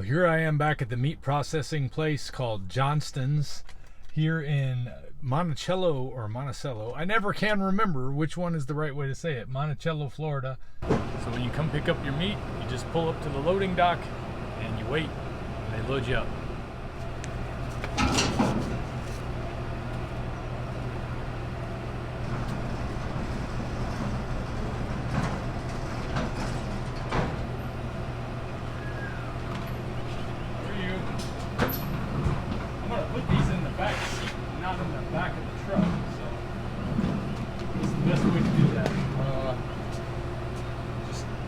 here I am back at the meat processing place called Johnston's here in Monticello. I never can remember which one is the right way to say it. Monticello, Florida. So when you come pick up your meat, you just pull up to the loading dock and you wait and they load you up.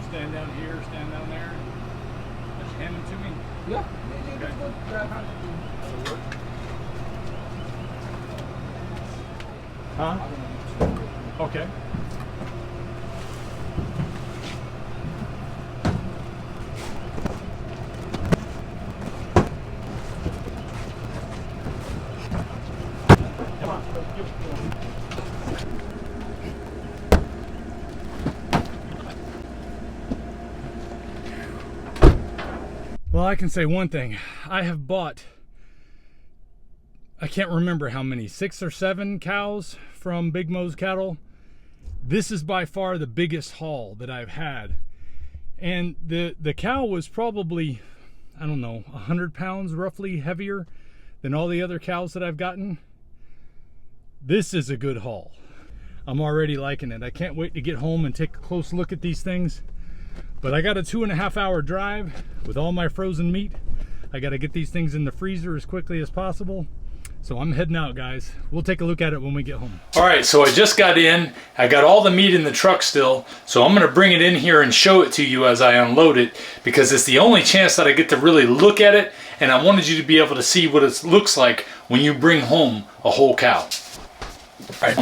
Stand down here, stand down there. Just hand them to me. Yeah. Okay. Huh? Okay. Well, I can say one thing. I have bought, I can't remember how many, 6 or 7 cows from Big Mo's Cattle. This is by far the biggest haul that I've had. And the cow was probably, I don't know, 100 pounds roughly heavier than all the other cows that I've gotten. This is a good haul. I'm already liking it. I can't wait to get home and take a close look at these things. But I got a 2.5 hour drive with all my frozen meat. I got to get these things in the freezer as quickly as possible. So I'm heading out, guys. We'll take a look at it when we get home. All right, so I just got in. I got all the meat in the truck still. So I'm going to bring it in here and show it to you as I unload it, because it's the only chance that I get to really look at it. And I wanted you to be able to see what it looks like when you bring home a whole cow. All right.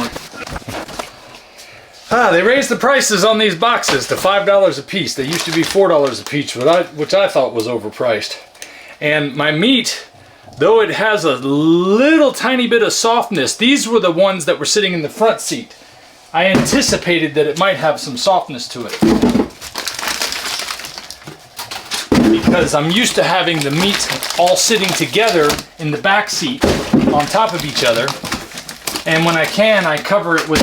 They raised the prices on these boxes to $5 a piece. They used to be $4 a piece, which I thought was overpriced. And my meat, though it has a little tiny bit of softness, these were the ones that were sitting in the front seat. I anticipated that it might have some softness to it, because I'm used to having the meat all sitting together in the back seat on top of each other. And when I can, I cover it with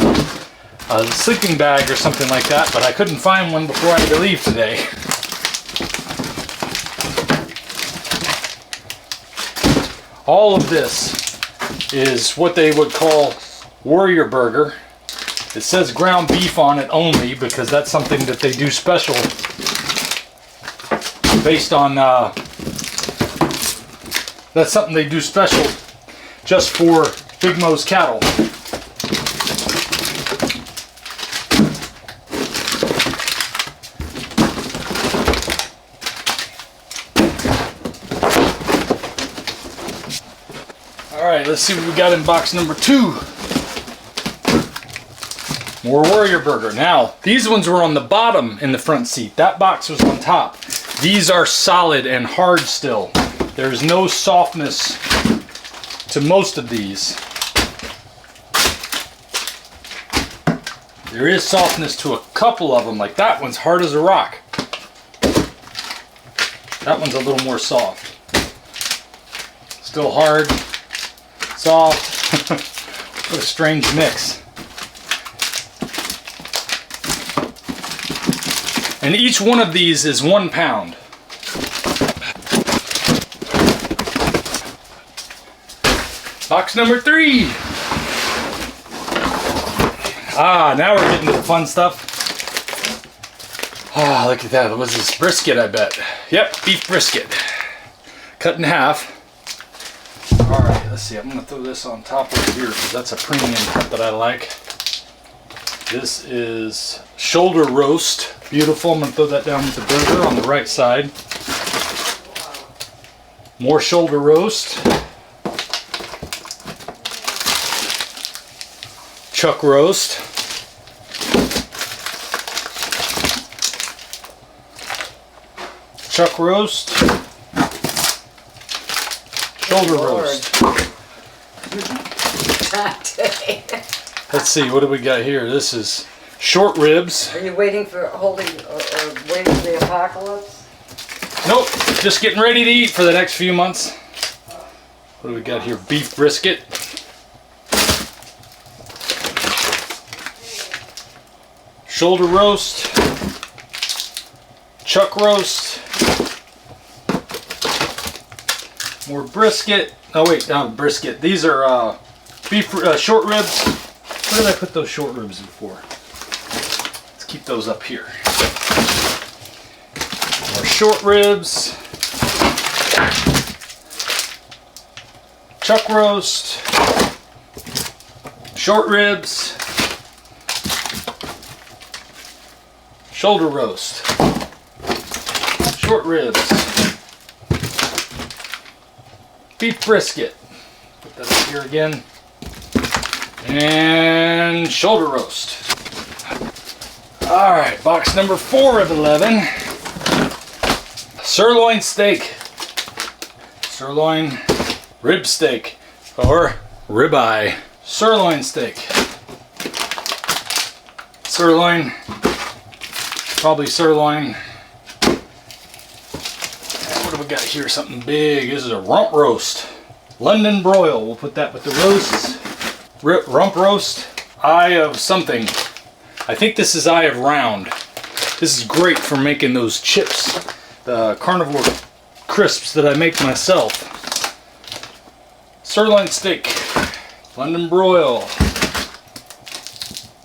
a sleeping bag or something like that, but I couldn't find one before I had to leave today. All of this is what they would call Warrior Burger. It says ground beef on it only because that's something that they do special based on, that's something they do special just for Big Mo's Cattle. Alright, let's see what we got in box number 2. More Warrior Burger. Now, these ones were on the bottom in the front seat. That box was on top. These are solid and hard still. There's no softness to most of these. There is softness to a couple of them, like that one's hard as a rock. That one's a little more soft. Still hard. Soft. What a strange mix. And each one of these is 1 pound. Box number 3. Now we're getting to the fun stuff. Look at that. What's this? Brisket, I bet. Yep, beef brisket. Cut in half. Alright, let's see. I'm going to throw this on top over here because that's a premium cut that I like. This is shoulder roast. Beautiful. I'm going to throw that down with the burger on the right side. More shoulder roast. Chuck roast. Chuck roast. Shoulder roast. Let's see, what do we got here? This is short ribs. Are you waiting for waiting for the apocalypse? Nope, just getting ready to eat for the next few months. What do we got here? Beef brisket. Shoulder roast. Chuck roast. More brisket. Oh wait, no, brisket. These are beef short ribs. Where did I put those short ribs in for? Let's keep those up here. More short ribs. Chuck roast. Short ribs. Shoulder roast. Short ribs. Beef brisket. Put that up here again. And shoulder roast. Alright, box number 4 of 11. Sirloin steak. Sirloin rib steak. Or ribeye. Sirloin steak. Sirloin. Probably sirloin. And what do we got here? Something big. This is a rump roast. London broil. We'll put that with the roasts. Rump roast. Eye of something. I think this is eye of round. This is great for making those chips. The Carnivore crisps that I make myself. Sirloin steak. London broil.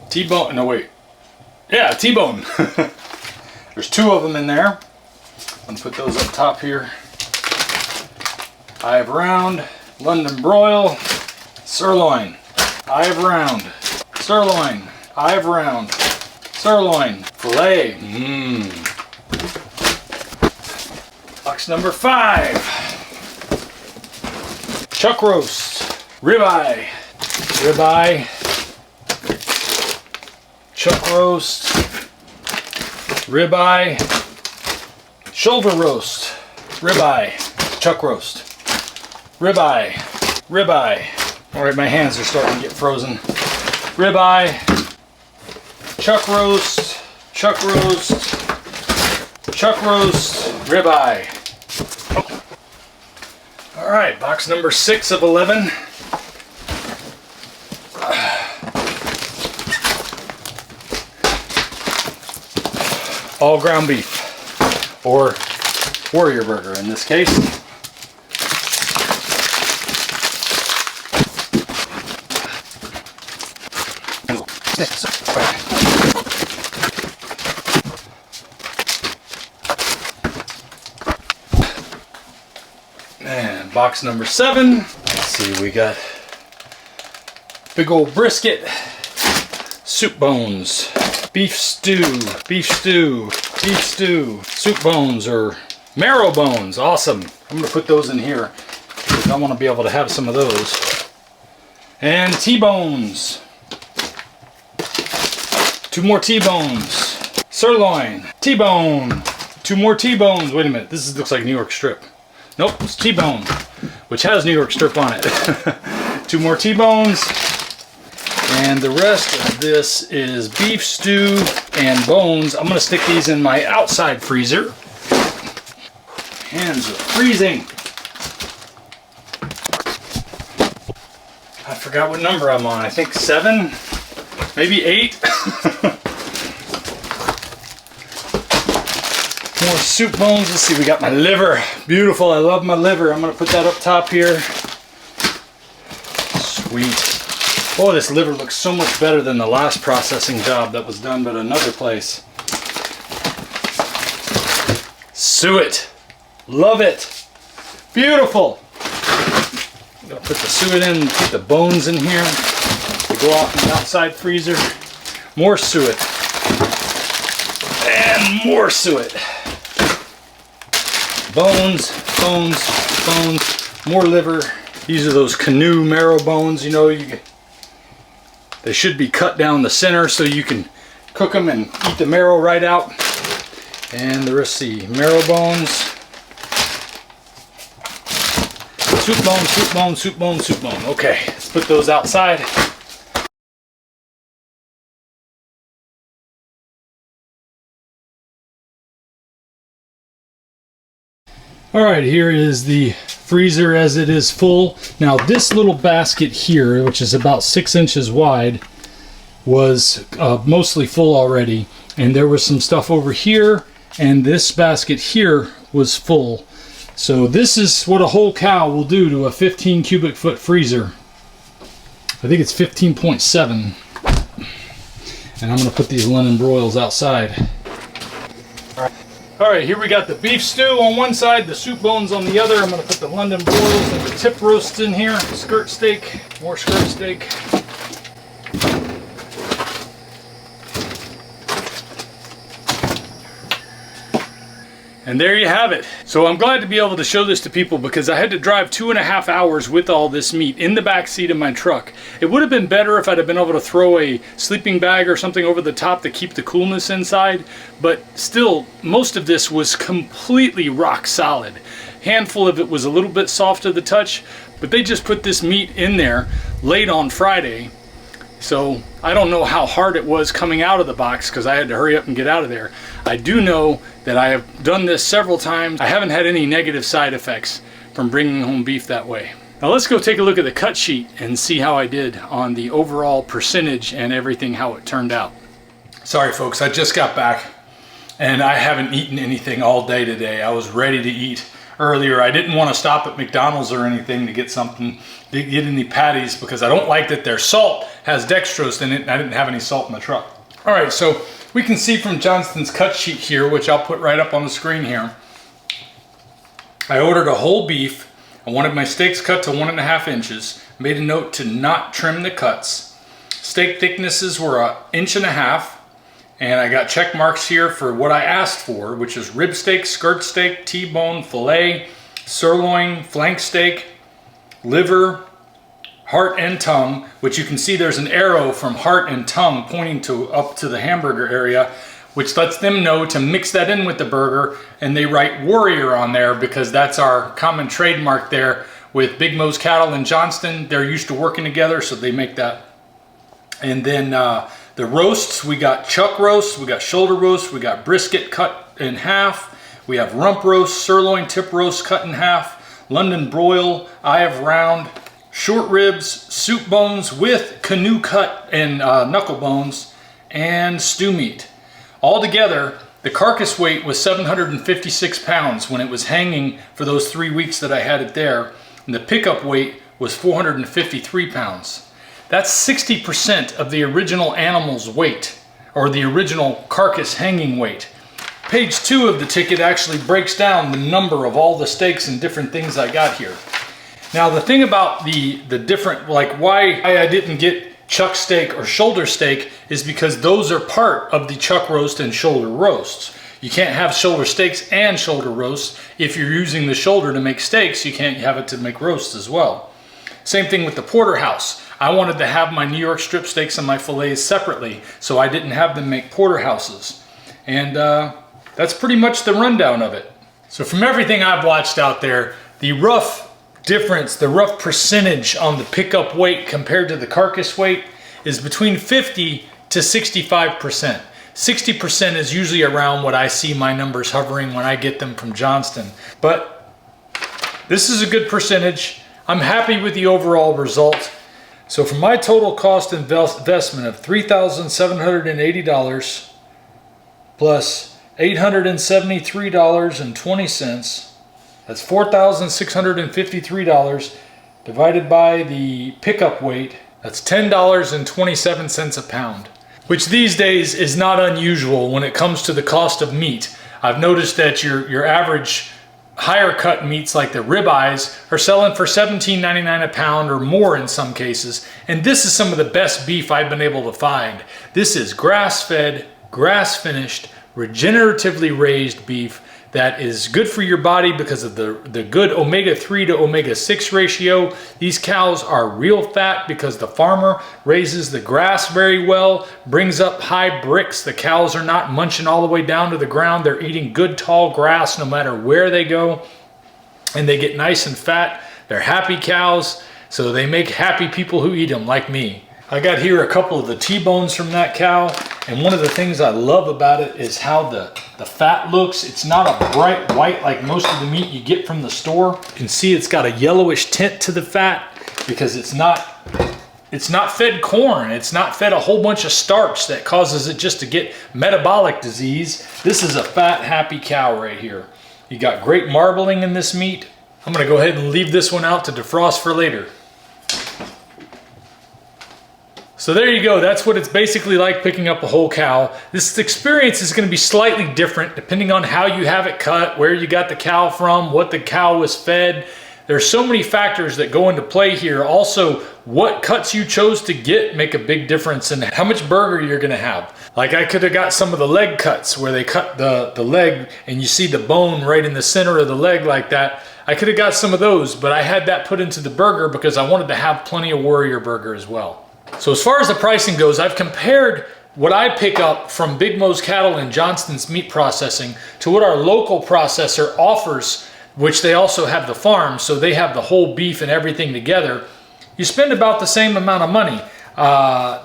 T-bone. No, wait. Yeah, T-bone. There's 2 of them in there. I'm going to put those up top here. Eye of round. London broil. Sirloin. Eye of round. Sirloin. Eye of round. Sirloin. Filet. Box number 5. Chuck roast. Ribeye. Ribeye. Chuck roast. Ribeye. Shoulder roast. Ribeye. Chuck roast. Ribeye. Ribeye. Alright, my hands are starting to get frozen. Ribeye. Chuck roast. Chuck roast. Chuck roast. Ribeye. Alright, box number 6 of 11. All ground beef. Or Warrior Burger in this case. And box number 7. Let's see, we got big old brisket, soup bones, beef stew, beef stew, beef stew, soup bones or marrow bones. Awesome. I'm going to put those in here because I want to be able to have some of those. And T-bones. 2 more T-bones. Sirloin. T-bone. 2 more T-bones. Wait a minute. This looks like New York strip. Nope, it's T-bone, which has New York strip on it. 2 more T-bones. And the rest of this is beef stew and bones. I'm going to stick these in my outside freezer. Hands are freezing. I forgot what number I'm on. I think 7, maybe 8. More soup bones. Let's see, we got my liver. Beautiful, I love my liver. I'm going to put that up top here. Sweet. Oh, this liver looks so much better than the last processing job that was done at another place. Suet. Love it. Beautiful. I'm going to put the suet in, put the bones in here. They go off in the outside freezer. More suet. And more suet. Bones, bones, bones, more liver. These are those canoe marrow bones, you know, they should be cut down the center so you can cook them and eat the marrow right out. And the rest of the marrow bones. Soup bone, soup bone, soup bone, soup bone. Okay, let's put those outside. All right, here is the freezer as it is full. Now this little basket here, which is about 6 inches wide, was mostly full already. And there was some stuff over here, and this basket here was full. So this is what a whole cow will do to a 15 cubic foot freezer. I think it's 15.7. And I'm gonna put these linen broils outside. All right, here we got the beef stew on one side, the soup bones on the other. I'm gonna put the London broils and the tip roasts in here. Skirt steak, more skirt steak. And there you have it. So I'm glad to be able to show this to people because I had to drive 2.5 hours with all this meat in the back seat of my truck. It would have been better if I'd have been able to throw a sleeping bag or something over the top to keep the coolness inside, but still, most of this was completely rock solid. Handful of it was a little bit soft to the touch, but they just put this meat in there late on Friday. So I don't know how hard it was coming out of the box because I had to hurry up and get out of there. I do know that I have done this several times. I haven't had any negative side effects from bringing home beef that way. Now let's go take a look at the cut sheet and see how I did on the overall percentage and everything, how it turned out. Sorry folks, I just got back and I haven't eaten anything all day today. I was ready to eat earlier. I didn't want to stop at McDonald's or anything to get something, to get any patties, because I don't like that their salt has dextrose in it and I didn't have any salt in the truck. All right, so we can see from Johnston's cut sheet here, which I'll put right up on the screen here. I ordered a whole beef. I wanted my steaks cut to 1.5 inches. Made a note to not trim the cuts. Steak thicknesses were 1.5 inches. And I got check marks here for what I asked for, which is rib steak, skirt steak, T-bone, filet, sirloin, flank steak, liver, heart and tongue, which you can see there's an arrow from heart and tongue pointing to up to the hamburger area, which lets them know to mix that in with the burger, and they write Warrior on there because that's our common trademark there with Big Mo's Cattle in Johnston. They're used to working together, so they make that. And then the roasts, we got chuck roast, we got shoulder roast, we got brisket cut in half, we have rump roast, sirloin tip roast cut in half, London broil, eye of round, short ribs, soup bones with canoe cut and knuckle bones, and stew meat. Altogether, the carcass weight was 756 pounds when it was hanging for those 3 weeks that I had it there, and the pickup weight was 453 pounds. That's 60% of the original animal's weight, or the original carcass hanging weight. Page 2 of the ticket actually breaks down the number of all the steaks and different things I got here. Now the thing about the different, like why I didn't get chuck steak or shoulder steak is because those are part of the chuck roast and shoulder roasts. You can't have shoulder steaks and shoulder roasts. If you're using the shoulder to make steaks, you can't have it to make roasts as well. Same thing with the porterhouse. I wanted to have my New York strip steaks and my fillets separately, so I didn't have them make porterhouses. And that's pretty much the rundown of it. So from everything I've watched out there, the rough difference, the rough percentage on the pickup weight compared to the carcass weight is between 50 to 65%. 60% is usually around what I see my numbers hovering when I get them from Johnston. But this is a good percentage. I'm happy with the overall result. So for my total cost investment of $3,780 plus $873.20, that's $4,653 divided by the pickup weight, that's $10.27 a pound, which these days is not unusual when it comes to the cost of meat. I've noticed that your average higher cut meats like the ribeyes are selling for $17.99 a pound or more in some cases. And this is some of the best beef I've been able to find. This is grass-fed, grass-finished, regeneratively raised beef that is good for your body because of the good omega-3 to omega-6 ratio. These cows are real fat because the farmer raises the grass very well, brings up high bricks. The cows are not munching all the way down to the ground. They're eating good tall grass no matter where they go, and they get nice and fat. They're happy cows, so they make happy people who eat them like me. I got here a couple of the T-bones from that cow. And one of the things I love about it is how the fat looks. It's not a bright white like most of the meat you get from the store. You can see it's got a yellowish tint to the fat because it's not fed corn. It's not fed a whole bunch of starch that causes it just to get metabolic disease. This is a fat, happy cow right here. You got great marbling in this meat. I'm gonna go ahead and leave this one out to defrost for later. So there you go, that's what it's basically like picking up a whole cow. This experience is gonna be slightly different depending on how you have it cut, where you got the cow from, what the cow was fed. There's so many factors that go into play here. Also, what cuts you chose to get make a big difference in how much burger you're gonna have. Like I could have got some of the leg cuts where they cut the leg and you see the bone right in the center of the leg like that. I could have got some of those, but I had that put into the burger because I wanted to have plenty of warrior burger as well. So as far as the pricing goes, I've compared what I pick up from Big Mo's Cattle and Johnston's meat processing to what our local processor offers, which they also have the farm, so they have the whole beef and everything together. You spend about the same amount of money.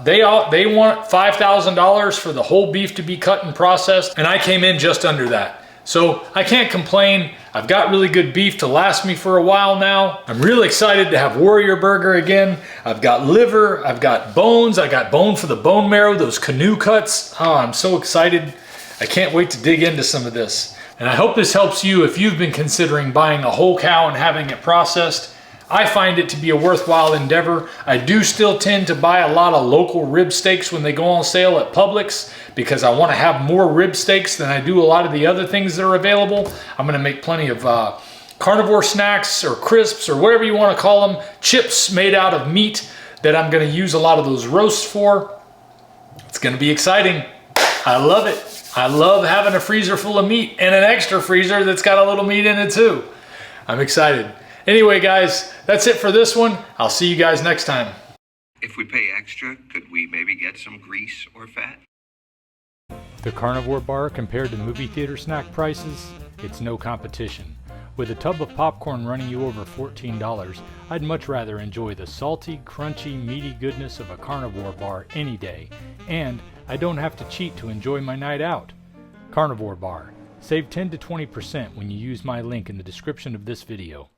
They want $5,000 for the whole beef to be cut and processed, and I came in just under that. So I can't complain. I've got really good beef to last me for a while now. I'm really excited to have warrior burger again. I've got liver, I've got bones, I got bone for the bone marrow, those canoe cuts. Oh, I'm so excited. I can't wait to dig into some of this. And I hope this helps you if you've been considering buying a whole cow and having it processed. I find it to be a worthwhile endeavor. I do still tend to buy a lot of local rib steaks when they go on sale at Publix because I want to have more rib steaks than I do a lot of the other things that are available. I'm going to make plenty of carnivore snacks or crisps or whatever you want to call them, chips made out of meat that I'm going to use a lot of those roasts for. It's going to be exciting. I love it. I love having a freezer full of meat and an extra freezer that's got a little meat in it too. I'm excited. Anyway, guys, that's it for this one. I'll see you guys next time. If we pay extra, could we maybe get some grease or fat? The Carnivore bar compared to movie theater snack prices, it's no competition. With a tub of popcorn running you over $14, I'd much rather enjoy the salty, crunchy, meaty goodness of a Carnivore bar any day. And I don't have to cheat to enjoy my night out. Carnivore bar. Save 10 to 20% when you use my link in the description of this video.